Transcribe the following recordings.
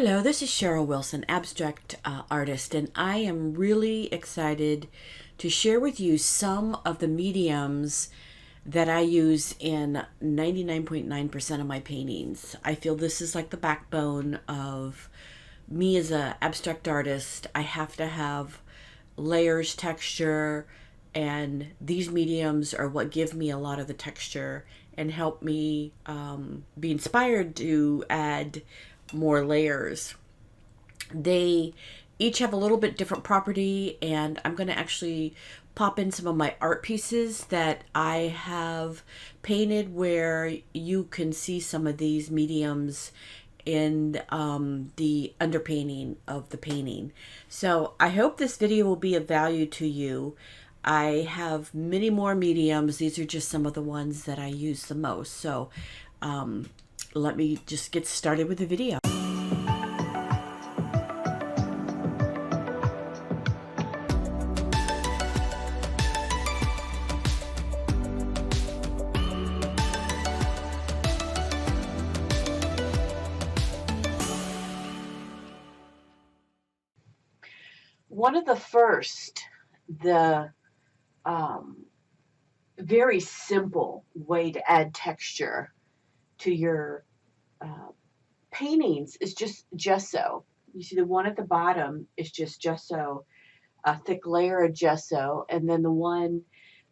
Hello, this is Cheryl Wilson, abstract artist, and I am really excited to share with you some of the mediums that I use in 99.9% of my paintings. I feel this is like the backbone of me as an abstract artist. I have to have layers, texture, and these mediums are what give me a lot of the texture and help me be inspired to add more layers. They each have a little bit different property, and I'm going to actually pop in some of my art pieces that I have painted where you can see some of these mediums in the underpainting of the painting. So I hope this video will be of value to you. I have many more mediums. These are just some of the ones that I use the most. So let me just get started with the video. One of the first, the very simple way to add texture to your paintings is just gesso. You see the one at the bottom is just gesso, a thick layer of gesso, and then the one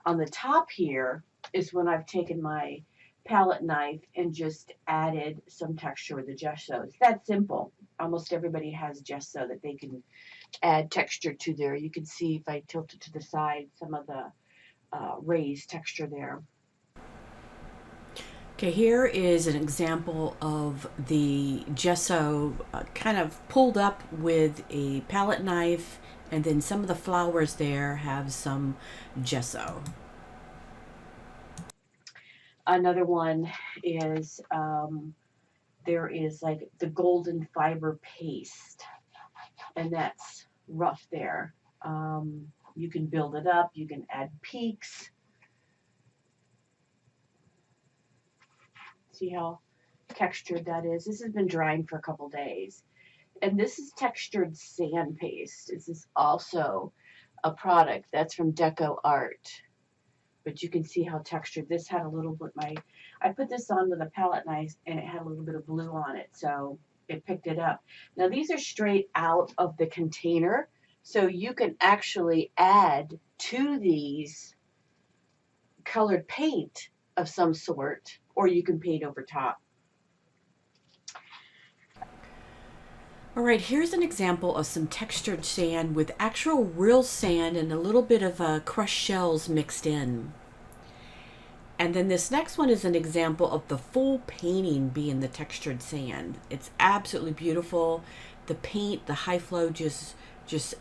on the top here is when I've taken my palette knife and just added some texture with the gesso. It's that simple. Almost everybody has gesso that they can add texture to there. You can see if I tilt it to the side, some of the raised texture there. Okay, here is an example of the gesso kind of pulled up with a palette knife, and then some of the flowers there have some gesso. Another one is there is like the golden fiber paste, and that's rough there. You can build it up, you can add peaks. See how textured that is? This has been drying for a couple days. And this is textured sand paste. This is also a product that's from Deco Art. But you can see how textured this had a little bit. I put this on with a palette knife and it had a little bit of blue on it, so it picked it up. Now these are straight out of the container, so you can actually add to these colored paint of some sort, or you can paint over top. All right, here's an example of some textured sand with actual real sand and a little bit of crushed shells mixed in. And then this next one is an example of the full painting being the textured sand. It's absolutely beautiful. The paint, the high flow just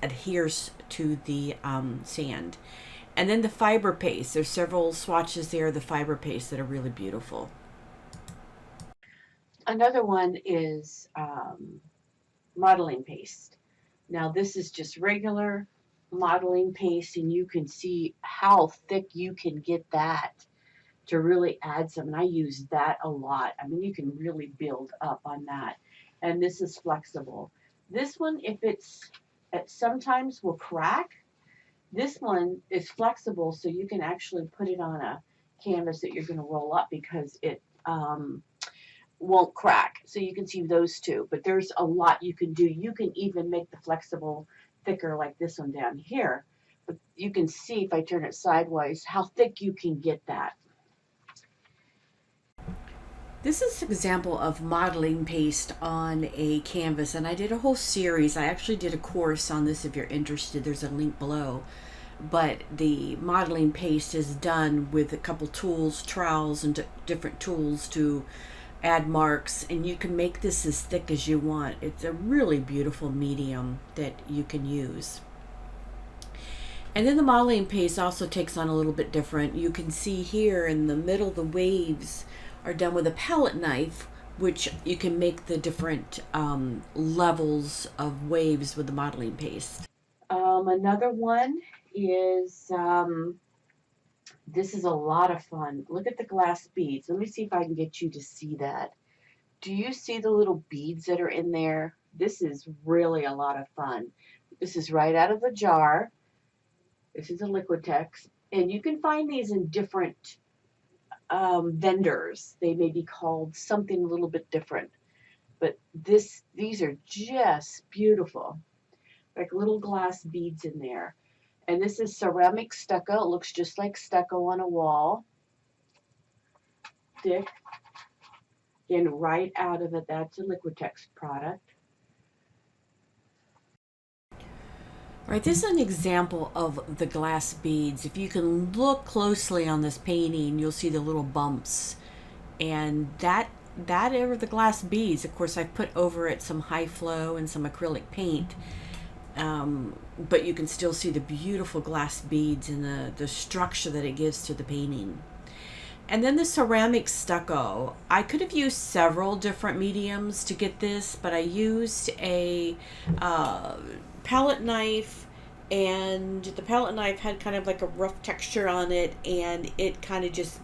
adheres to the sand. And then the fiber paste. There's several swatches there of the fiber paste that are really beautiful. Another one is modeling paste. Now this is just regular modeling paste, and you can see how thick you can get that to really add some. And I use that a lot. I mean, you can really build up on that. And this is flexible. This one, if it sometimes will crack. This one is flexible, so you can actually put it on a canvas that you're going to roll up because it won't crack. So you can see those two, but there's a lot you can do. You can even make the flexible thicker like this one down here. But you can see if I turn it sideways how thick you can get that. This is an example of modeling paste on a canvas, and I did a whole series. I actually did a course on this if you're interested. There's a link below. But the modeling paste is done with a couple tools, trowels, and different tools to add marks, and you can make this as thick as you want. It's a really beautiful medium that you can use. And then the modeling paste also takes on a little bit different. You can see here in the middle, the waves are done with a palette knife, which you can make the different levels of waves with the modeling paste. Another one is, this is a lot of fun. Look at the glass beads. Let me see if I can get you to see that. Do you see the little beads that are in there? This is really a lot of fun. This is right out of the jar. This is a Liquitex, and you can find these in different vendors. They may be called something a little bit different, but these are just beautiful, like little glass beads in there. And this is ceramic stucco. It looks just like stucco on a wall. Thick. Again, right out of it, that's a Liquitex product. All right, this is an example of the glass beads. If you can look closely on this painting, you'll see the little bumps. And that are the glass beads. Of course, I've put over it some high flow and some acrylic paint. But you can still see the beautiful glass beads and the structure that it gives to the painting. And then the ceramic stucco. I could have used several different mediums to get this, but I used a palette knife, and the palette knife had kind of like a rough texture on it, and it kind of just,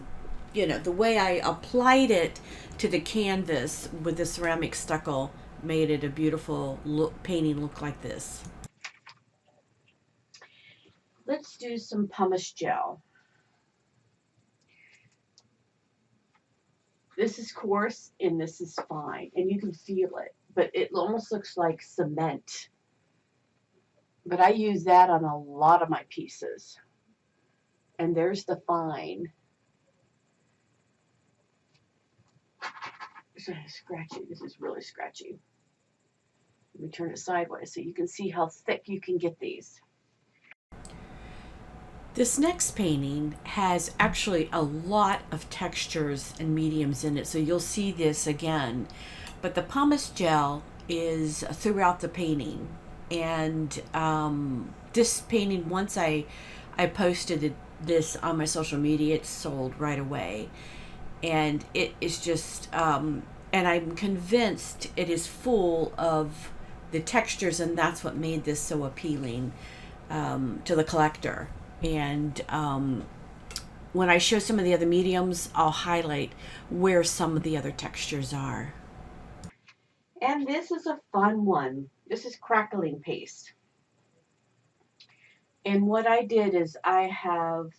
the way I applied it to the canvas with the ceramic stucco made it a beautiful painting look like this. Let's do some pumice gel. This is coarse and this is fine, and you can feel it, but it almost looks like cement. But I use that on a lot of my pieces. And there's the fine. This is scratchy. This is really scratchy. Let me turn it sideways so you can see how thick you can get these. This next painting has actually a lot of textures and mediums in it, so you'll see this again. But the pumice gel is throughout the painting. And this painting, once I posted this on my social media, it sold right away. And it is just, and I'm convinced it is full of the textures, and that's what made this so appealing to the collector. And when I show some of the other mediums, I'll highlight where some of the other textures are. And this is a fun one. This is Crackling Paste. And what I did is I have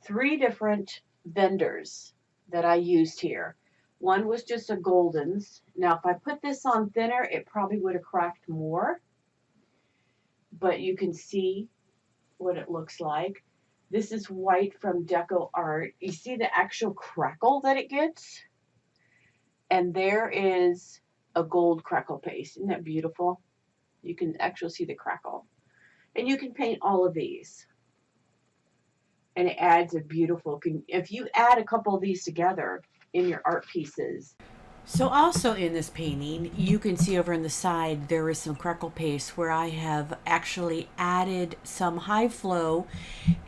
3 different vendors that I used here. One was just a Goldens. Now, if I put this on thinner, it probably would have cracked more. But you can see what it looks like. This is white from Deco Art. You see the actual crackle that it gets? And there is a gold Crackle Paste. Isn't that beautiful? You can actually see the crackle. And you can paint all of these. And it adds a beautiful, if you add a couple of these together in your art pieces. So also in this painting, you can see over on the side, there is some Crackle Paste where I have actually added some high flow,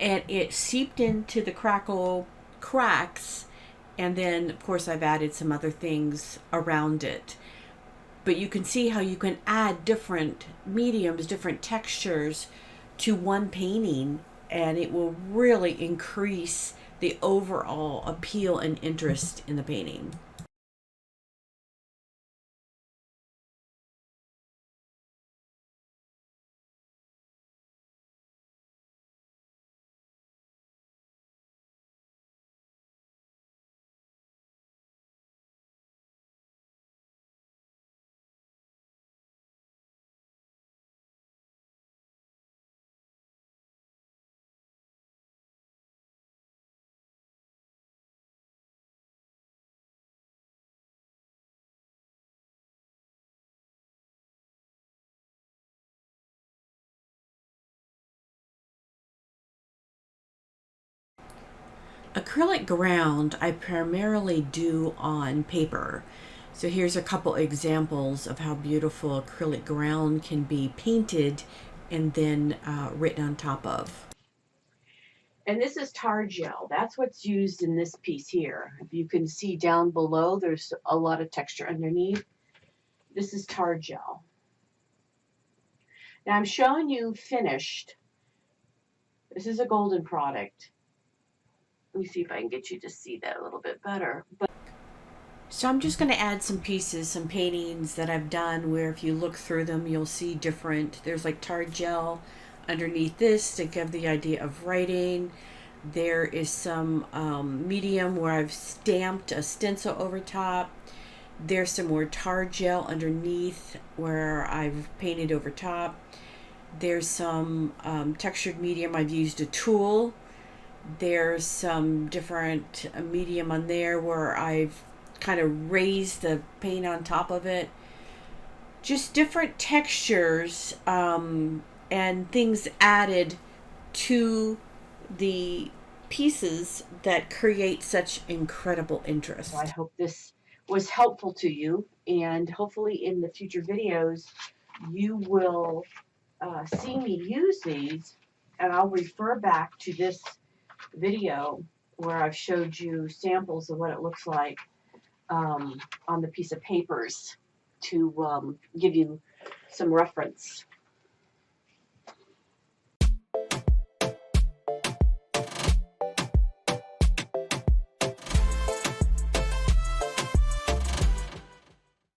and it seeped into the crackle cracks. And then, of course, I've added some other things around it. But you can see how you can add different mediums, different textures to one painting, and it will really increase the overall appeal and interest in the painting. Acrylic ground I primarily do on paper. So here's a couple examples of how beautiful acrylic ground can be painted and then written on top of. And this is tar gel. That's what's used in this piece here. If you can see down below, there's a lot of texture underneath. This is tar gel. Now I'm showing you finished. This is a golden product. Let me see if I can get you to see that a little bit better. So I'm just going to add some pieces, some paintings that I've done where if you look through them, you'll see different. There's like tar gel underneath this to give the idea of writing. There is some medium where I've stamped a stencil over top. There's some more tar gel underneath where I've painted over top. There's some textured medium. I've used a tool. There's some different medium on there where I've kind of raised the paint on top of it. Just different textures and things added to the pieces that create such incredible interest. So I hope this was helpful to you, and hopefully in the future videos you will see me use these, and I'll refer back to this video where I've showed you samples of what it looks like on the piece of papers to give you some reference.